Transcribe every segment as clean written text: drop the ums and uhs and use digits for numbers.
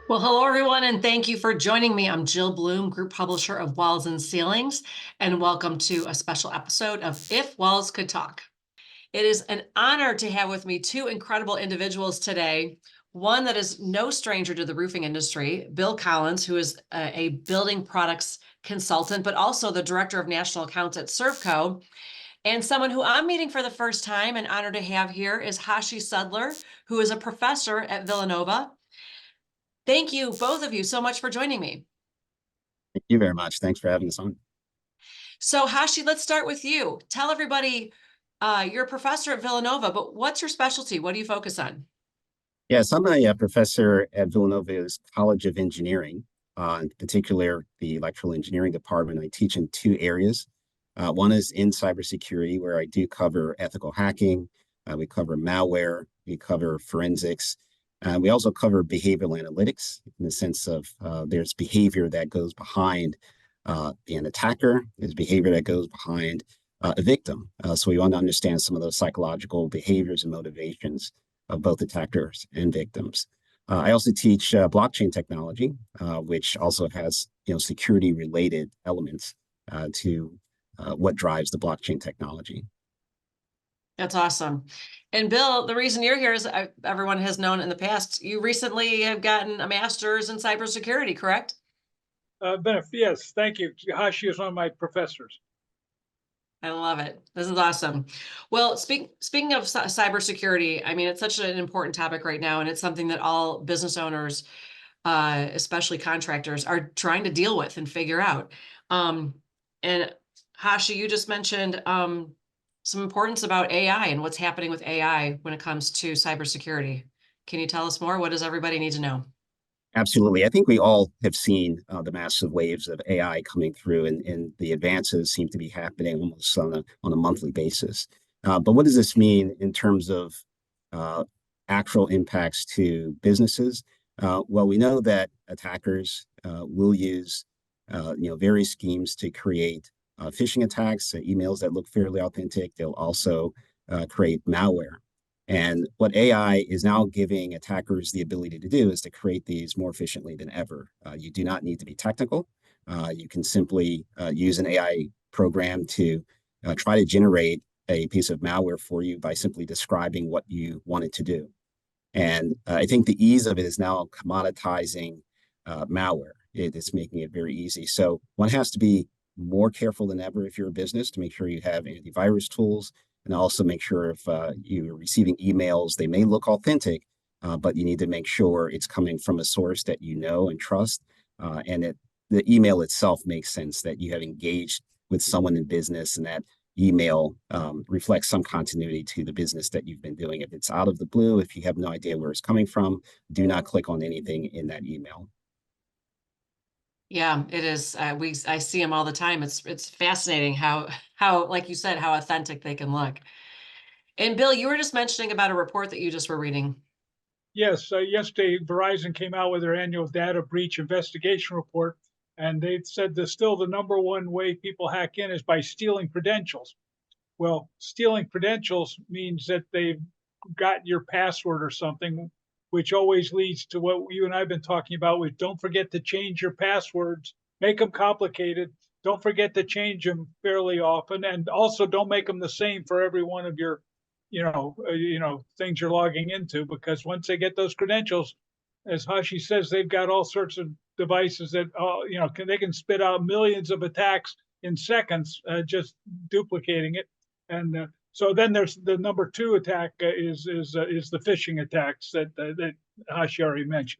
Well, hello everyone, and thank you for joining me. I'm Jill Bloom, Group Publisher of Walls and Ceilings, and welcome to a special episode of If Walls Could Talk. It is an honor to have with me two incredible individuals today. One that is no stranger to the roofing industry, Bill Collins, who is a building products consultant, but also the Director of National Accounts at Servco. And someone who I'm meeting for the first time and honored to have here is Hashi Sudler, who is a professor at Villanova. Thank you, both of you, so much for joining me. Thank you very much. Thanks for having us on. So Hashi, let's start with you. Tell everybody, you're a professor at Villanova, but what's your specialty? What do you focus on? Yes, I'm a professor at Villanova's College of Engineering, in particular the electrical engineering department. I teach in two areas. One is in cybersecurity, where I do cover ethical hacking. We cover malware. We cover forensics. We also cover behavioral analytics in the sense of there's behavior that goes behind an attacker, there's behavior that goes behind a victim. So we want to understand some of those psychological behaviors and motivations of both attackers and victims. I also teach blockchain technology, which also has security related elements to what drives the blockchain technology. That's awesome. And Bill, the reason you're here is everyone has known in the past, you recently have gotten a master's in cybersecurity, correct? Yes, thank you. Hashi is one of my professors. I love it. This is awesome. Well, speaking of cybersecurity, I mean, it's such an important topic right now, and it's something that all business owners, especially contractors, are trying to deal with and figure out. And Hashi, you just mentioned some importance about AI and what's happening with AI when it comes to cybersecurity. Can you tell us more? What does everybody need to know? Absolutely. I think we all have seen the massive waves of AI coming through, and the advances seem to be happening almost on a monthly basis. But what does this mean in terms of uh, actual impacts to businesses? Well, we know that attackers will use various schemes to create phishing attacks, emails that look fairly authentic. They'll also create malware. And what AI is now giving attackers the ability to do is to create these more efficiently than ever. You do not need to be technical. You can simply use an AI program to try to generate a piece of malware for you by simply describing what you want it to do. And I think the ease of it is now commoditizing malware. It's making it very easy. So one has to be more careful than ever if you're a business to make sure you have antivirus tools, and also make sure if you're receiving emails, they may look authentic, but you need to make sure it's coming from a source that you know and trust, and that the email itself makes sense, that you have engaged with someone in business, and that email reflects some continuity to the business that you've been doing. If it's out of the blue, if you have no idea where it's coming from, do not click on anything in that email. Yeah, it is. I see them all the time. It's fascinating how like you said, how authentic they can look. And Bill, you were just mentioning about a report that you just were reading. Yes, yesterday Verizon came out with their annual data breach investigation report, and they said that still the number one way people hack in is by stealing credentials. Well, stealing credentials means that they've got your password or something, which always leads to what you and I've been talking about, which don't forget to change your passwords, make them complicated. Don't forget to change them fairly often, and also don't make them the same for every one of your, things you're logging into, because once they get those credentials, as Hashi says, they've got all sorts of devices that, they can spit out millions of attacks in seconds, just duplicating it. And so then there's the number two attack is the phishing attacks that Hashi already mentioned.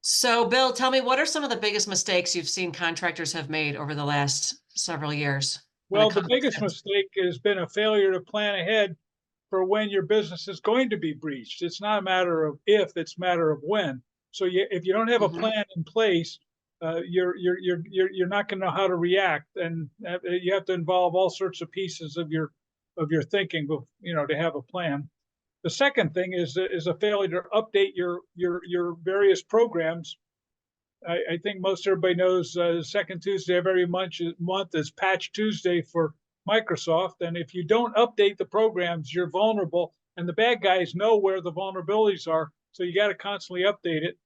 So, Bill, tell me, what are some of the biggest mistakes you've seen contractors have made over the last several years when it Well, the comes biggest to mistake has been a failure to plan ahead for when your business is going to be breached. It's not a matter of if; it's a matter of when. So if you don't have a Mhm. plan in place, you're not going to know how to react, and you have to involve all sorts of pieces of your thinking, to have a plan. The second thing is a failure to update your various programs. I think most everybody knows second Tuesday of every month is Patch Tuesday for Microsoft, and if you don't update the programs, you're vulnerable, and the bad guys know where the vulnerabilities are, so you got to constantly update it.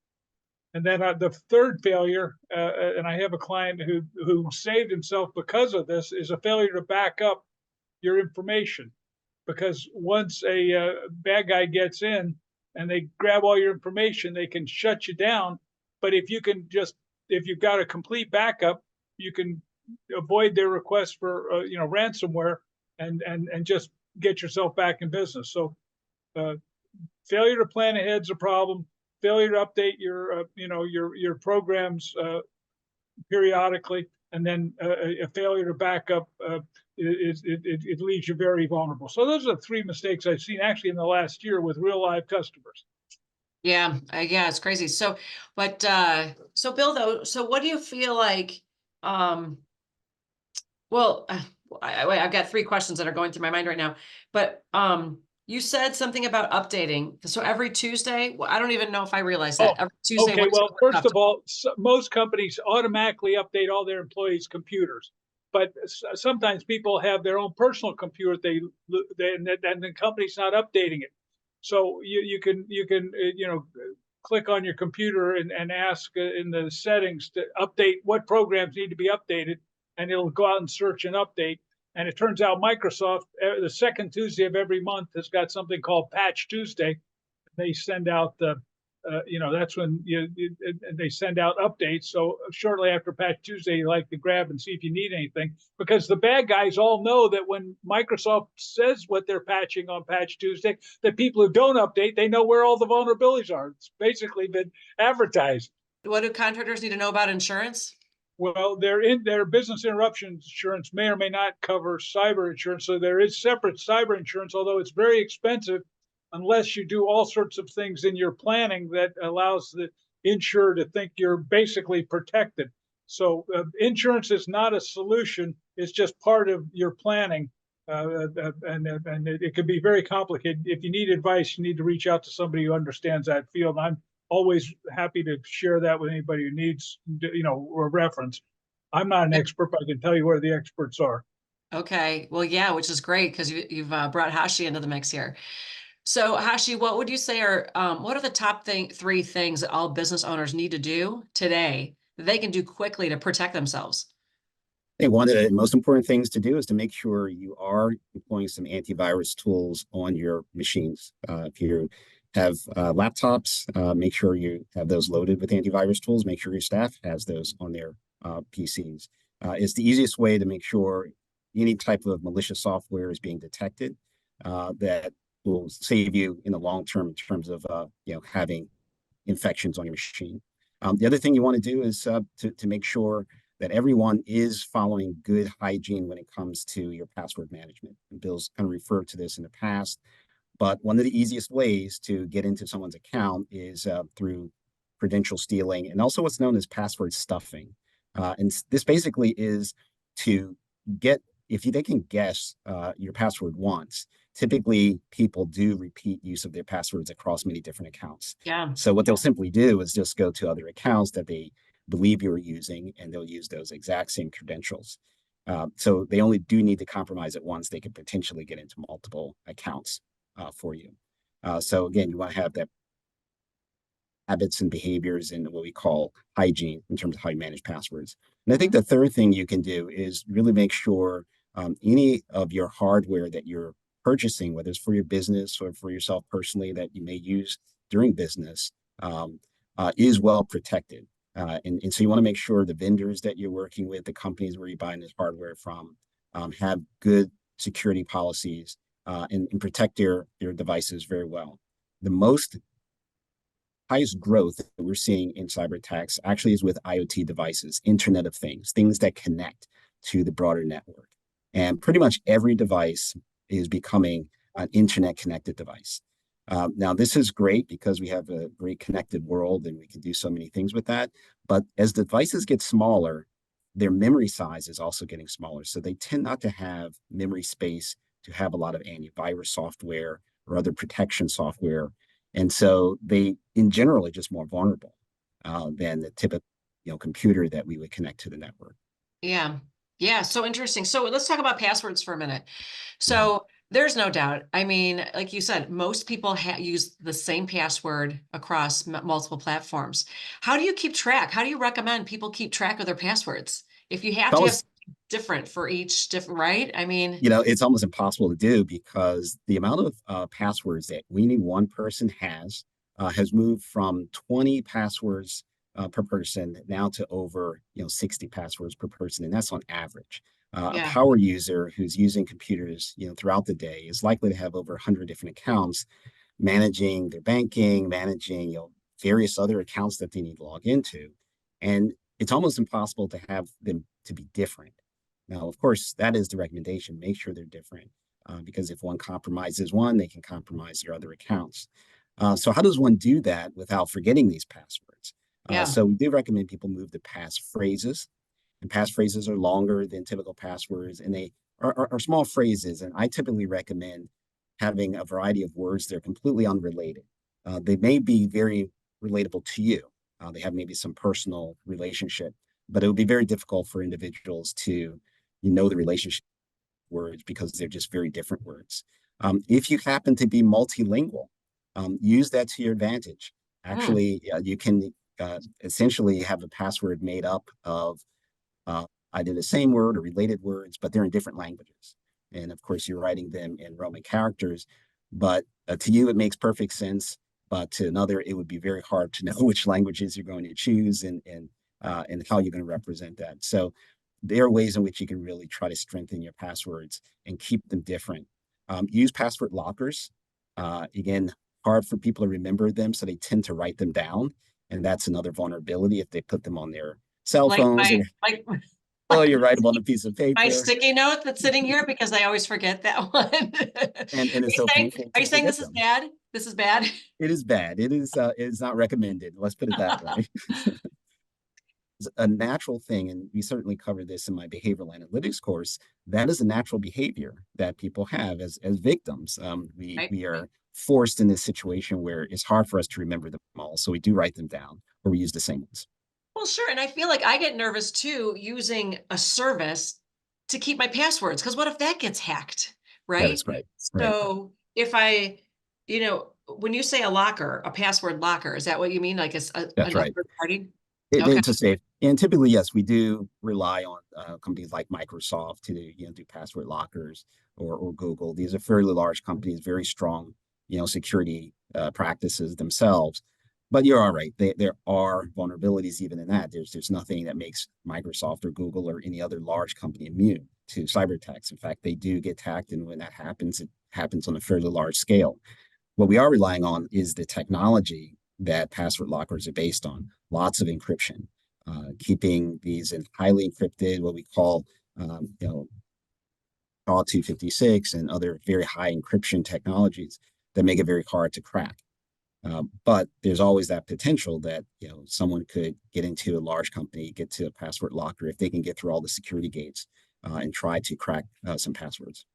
And then the third failure, and I have a client who saved himself because of this, is a failure to back up your information. Because once a bad guy gets in and they grab all your information, they can shut you down. But if you've got a complete backup, you can avoid their request for ransomware and just get yourself back in business. So uh, failure to plan ahead is a problem. Failure to update your programs periodically, and then a failure to back up, it leaves you very vulnerable. So those are the three mistakes I've seen actually in the last year with real live customers. Yeah, yeah, it's crazy. So, but so Bill, though, so what do you feel like? Um, well, I've got three questions that are going through my mind right now. But you said something about updating. So every Tuesday, well, I don't even know if I realized Oh, that. Every Tuesday, okay. what Well, time first of all, most companies automatically update all their employees' computers, but sometimes people have their own personal computer. And the company's not updating it. So you can click on your computer and ask in the settings to update what programs need to be updated, and it'll go out and search and update. And it turns out Microsoft, the second Tuesday of every month, has got something called Patch Tuesday. They send out that's when they send out updates. So shortly after Patch Tuesday, you like to grab and see if you need anything, because the bad guys all know that when Microsoft says what they're patching on Patch Tuesday, that people who don't update, they know where all the vulnerabilities are. It's basically been advertised. what do contractors need to know about insurance? Well, their business interruption insurance may or may not cover cyber insurance. So there is separate cyber insurance, although it's very expensive unless you do all sorts of things in your planning that allows the insurer to think you're basically protected. So insurance is not a solution. It's just part of your planning. And it can be very complicated. If you need advice, you need to reach out to somebody who understands that field. I'm always happy to share that with anybody who needs, a reference. I'm not an expert, but I can tell you where the experts are. Okay, well, yeah, which is great because you've brought Hashi into the mix here. So Hashi, what would you say are what are the top three things that all business owners need to do today that they can do quickly to protect themselves? I think one of the most important things to do is to make sure you are employing some antivirus tools on your machines. If you have laptops, make sure you have those loaded with antivirus tools. Make sure your staff has those on their PCs. It's the easiest way to make sure any type of malicious software is being detected that will save you in the long term in terms of having infections on your machine. The other thing you want to do is to make sure that everyone is following good hygiene when it comes to your password management. And Bill's kind of referred to this in the past, but one of the easiest ways to get into someone's account is through credential stealing and also what's known as password stuffing. And this basically is to get, if they can guess your password once, typically people do repeat use of their passwords across many different accounts. Yeah. So what they'll simply do is just go to other accounts that they believe you're using, and they'll use those exact same credentials. So they only do need to compromise it once. They could potentially get into multiple accounts for you. So again, you want to have that habits and behaviors and what we call hygiene in terms of how you manage passwords. And I think the third thing you can do is really make sure any of your hardware that you're purchasing, whether it's for your business or for yourself personally that you may use during business, is well protected. And so you want to make sure the vendors that you're working with, the companies where you're buying this hardware from, have good security policies and protect their devices very well. The most highest growth that we're seeing in cyber attacks actually is with IoT devices, Internet of Things, things that connect to the broader network. And pretty much every device is becoming an internet connected device. Now, this is great because we have a great connected world and we can do so many things with that. But as devices get smaller, their memory size is also getting smaller. So they tend not to have memory space to have a lot of antivirus software or other protection software. And so they, in general, are just more vulnerable than the typical computer that we would connect to the network. Yeah. Yeah. So interesting. So let's talk about passwords for a minute. Mhm. So There's no doubt. I mean, like you said, most people use the same password across multiple platforms. How do you keep track? How do you recommend people keep track of their passwords? If you have It's to have almost, something different for each different, right? I mean, it's almost impossible to do because the amount of passwords that any one person has moved from 20 passwords per person now to over 60 passwords per person, and that's on average. A yeah, power user who's using computers throughout the day is likely to have over 100 different accounts managing their banking, managing various other accounts that they need to log into, and it's almost impossible to have them to be different. Now, of course, that is the recommendation. Make sure they're different because if one compromises one, they can compromise your other accounts. So, how does one do that without forgetting these passwords? yeah. So, we do recommend people move to passphrases, and passphrases are longer than typical passwords, and they are small phrases. And I typically recommend having a variety of words that are completely unrelated. They may be very relatable to you. They have maybe some personal relationship, but it would be very difficult for individuals to the relationship words because they're just very different words. If you happen to be multilingual, use that to your advantage. Hmm. Actually, you can essentially have a password made up of uh, either the same word or related words, but they're in different languages. And of course, you're writing them in Roman characters. But to you, it makes perfect sense. But to another, it would be very hard to know which languages you're going to choose and how you're going to represent that. So there are ways in which you can really try to strengthen your passwords and keep them different. Use password lockers. Again, hard for people to remember them, so they tend to write them down. And that's another vulnerability if they put them on their cell Like phones or like oh, like you write them on a piece of my paper, sticky note that's sitting here because I always forget that one. and it's so painful Are to you saying forget this is them. bad? This is bad? It is bad. It is not recommended. Let's put it that way. It's a natural thing, and we certainly cover this in my behavioral analytics course. That is a natural behavior that people have as victims. Right. We are forced in this situation where it's hard for us to remember them all, so we do write them down or we use the same ones. Well, sure. And I feel like I get nervous too using a service to keep my passwords. Because what if that gets hacked? That is Right. right. Right. So if when you say a locker, a password locker, is that what you mean? Like That's a right. third party? Okay. It's a safe. And typically, yes, we do rely on companies like Microsoft to do password lockers or Google. These are fairly large companies, very strong security practices themselves. But you're all right. There are vulnerabilities even in that. There's nothing that makes Microsoft or Google or any other large company immune to cyber attacks. In fact, they do get hacked, and when that happens, it happens on a fairly large scale. What we are relying on is the technology that password lockers are based on. Lots of encryption, keeping these in highly encrypted, what we call, um, you know, SHA-256 and other very high encryption technologies that make it very hard to crack. But there's always that potential that someone could get into a large company, get to a password locker if they can get through all the security gates and try to crack some passwords.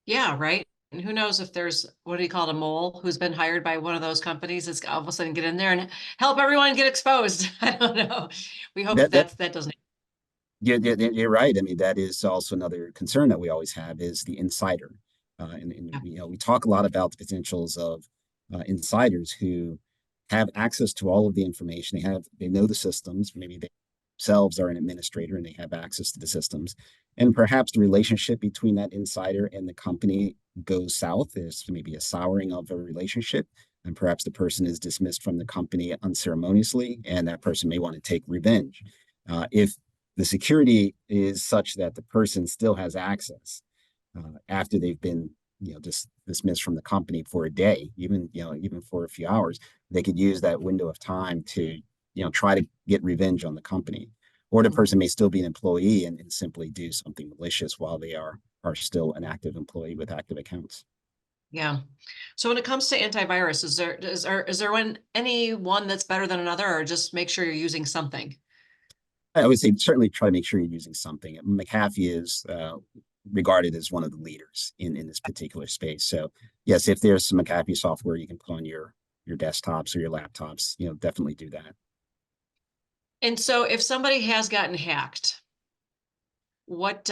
Yeah. Right. And who knows if there's, what do you call it, a mole who's been hired by one of those companies that's all of a sudden get in there and help everyone get exposed. I don't know. We hope That that that doesn't. you're right. I mean, that is also another concern that we always have is the insider. And we talk a lot about the potentials of insiders who have access to all of the information. They know the systems. Maybe they themselves are an administrator and they have access to the systems. And perhaps the relationship between that insider and the company goes south. There's maybe a souring of a relationship. And perhaps the person is dismissed from the company unceremoniously, and that person may want to take revenge. If the security is such that the person still has access after they've been just dismissed from the company for a day, even for a few hours. They could use that window of time to try to get revenge on the company, or the person may still be an employee and simply do something malicious while they are still an active employee with active accounts. Yeah. So when it comes to antivirus, is there any one that's better than another, or just make sure you're using something? I would say certainly try to make sure you're using something. McAfee is regarded as one of the leaders in this particular space. So yes, if there's some McAfee software you can put on your desktops or your laptops, definitely do that. And so if somebody has gotten hacked, what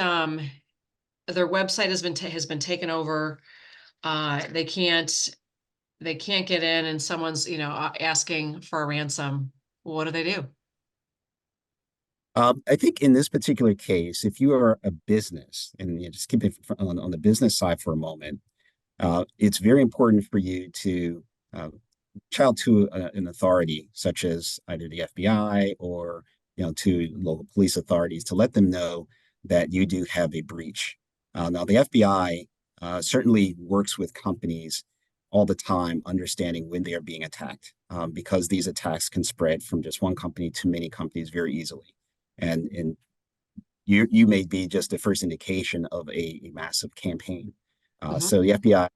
their website has been taken over. They can't get in, and someone's, asking for a ransom. What do they do? I think in this particular case, if you are a business, and just keep it on the business side for a moment, it's very important for you to reach out to an authority, such as either the FBI or to local police authorities, to let them know that you do have a breach. Now, the FBI certainly works with companies all the time, understanding when they are being attacked, because these attacks can spread from just one company to many companies very easily. And you may be just the first indication of a massive campaign. Mhm. So the FBI,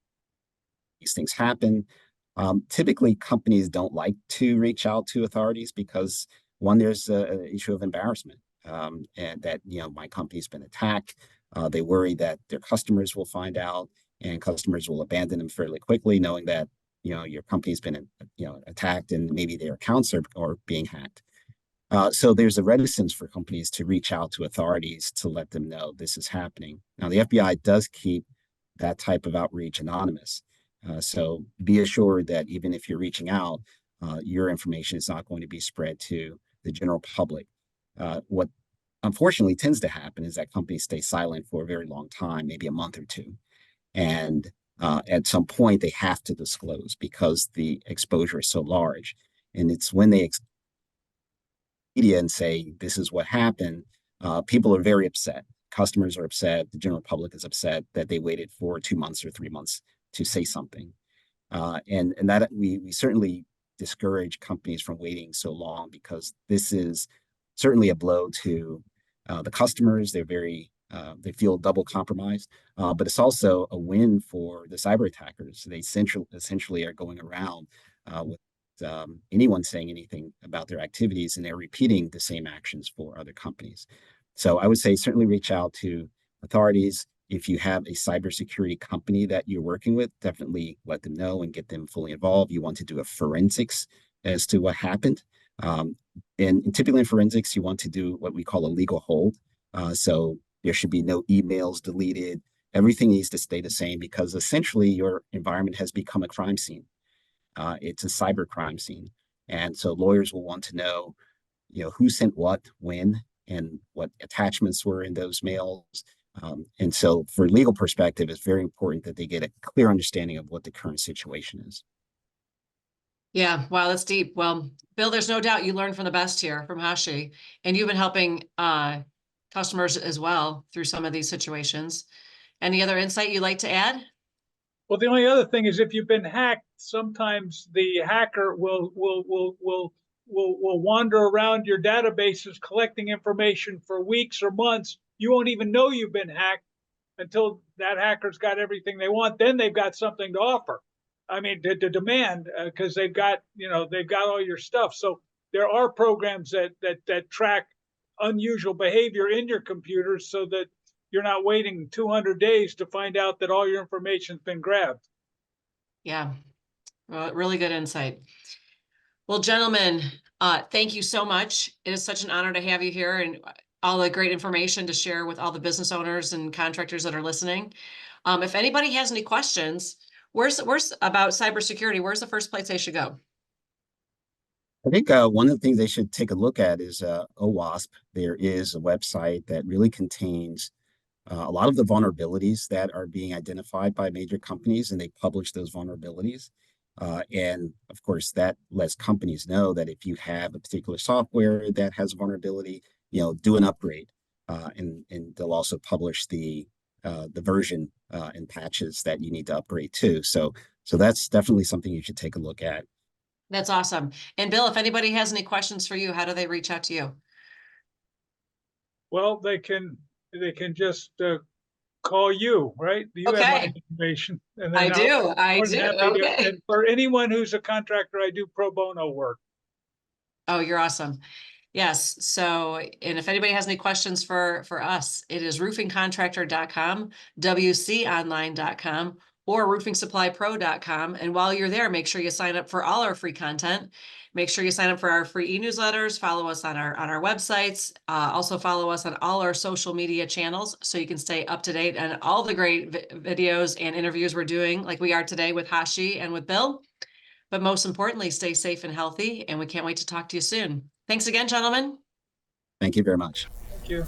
these things happen. Typically, companies don't like to reach out to authorities because, one, there's an issue of embarrassment, and that my company's been attacked. They worry that their customers will find out, and customers will abandon them fairly quickly, knowing that your company's been attacked, and maybe their accounts are being hacked. So there's a reticence for companies to reach out to authorities to let them know this is happening. Now, the FBI does keep that type of outreach anonymous. So be assured that even if you're reaching out, your information is not going to be spread to the general public. What unfortunately tends to happen is that companies stay silent for a very long time, maybe a month or two. And at some point, they have to disclose because the exposure is so large. And it's when they media and say this is what happened, people are very upset. Customers are upset. The general public is upset that they waited for 2 months or 3 months to say something. And that we certainly discourage companies from waiting so long, because this is certainly a blow to the customers. They feel double compromised, but it's also a win for the cyber attackers. They essentially are going around with anyone saying anything about their activities, and they're repeating the same actions for other companies. So I would say certainly reach out to authorities. If you have a cybersecurity company that you're working with, definitely let them know and get them fully involved. You want to do a forensics as to what happened. And typically in forensics, you want to do what we call a legal hold. So there should be no emails deleted. Everything needs to stay the same, because essentially your environment has become a crime scene. It's a cyber crime scene. And so lawyers will want to know, who sent what, when, and what attachments were in those mails. And so for legal perspective, it's very important that they get a clear understanding of what the current situation is. Yeah, wow, that's deep. Well, Bill, there's no doubt you learned from the best here from Hashi, and you've been helping customers as well through some of these situations. Any other insight you'd like to add? Well, the only other thing is, if you've been hacked, sometimes the hacker will wander around your databases collecting information for weeks or months. You won't even know you've been hacked until that hacker's got everything they want. Then they've got something to offer. I mean, to demand, because they've got all your stuff. So there are programs that track unusual behavior in your computers, so that you're not waiting 200 days to find out that all your information's been grabbed. Yeah, well, really good insight. Well, gentlemen, thank you so much. It is such an honor to have you here, and all the great information to share with all the business owners and contractors that are listening. If anybody has any questions, where's about cybersecurity, where's the first place they should go? I think one of the things they should take a look at is OWASP. There is a website that really contains a lot of the vulnerabilities that are being identified by major companies, and they publish those vulnerabilities. And of course, that lets companies know that if you have a particular software that has a vulnerability, do an upgrade. And they'll also publish the version and patches that you need to upgrade to. So that's definitely something you should take a look at. That's awesome. And Bill, if anybody has any questions for you, how do they reach out to you? Well, they can just call you, right? You have my Okay, information, and I then I'll do. I more than do. happy to. Okay. And for anyone who's a contractor, I do pro bono work. Oh, you're awesome. Yes. So, and if anybody has any questions for us, it is roofingcontractor.com, wconline.com, or roofingsupplypro.com. And while you're there, make sure you sign up for all our free content. Make sure you sign up for our free e-newsletters, follow us on our websites, also follow us on all our social media channels so you can stay up to date on all the great videos and interviews we're doing, like we are today with Hashi and with Bill. But most importantly, stay safe and healthy, and we can't wait to talk to you soon. Thanks again, gentlemen. Thank you very much. Thank you.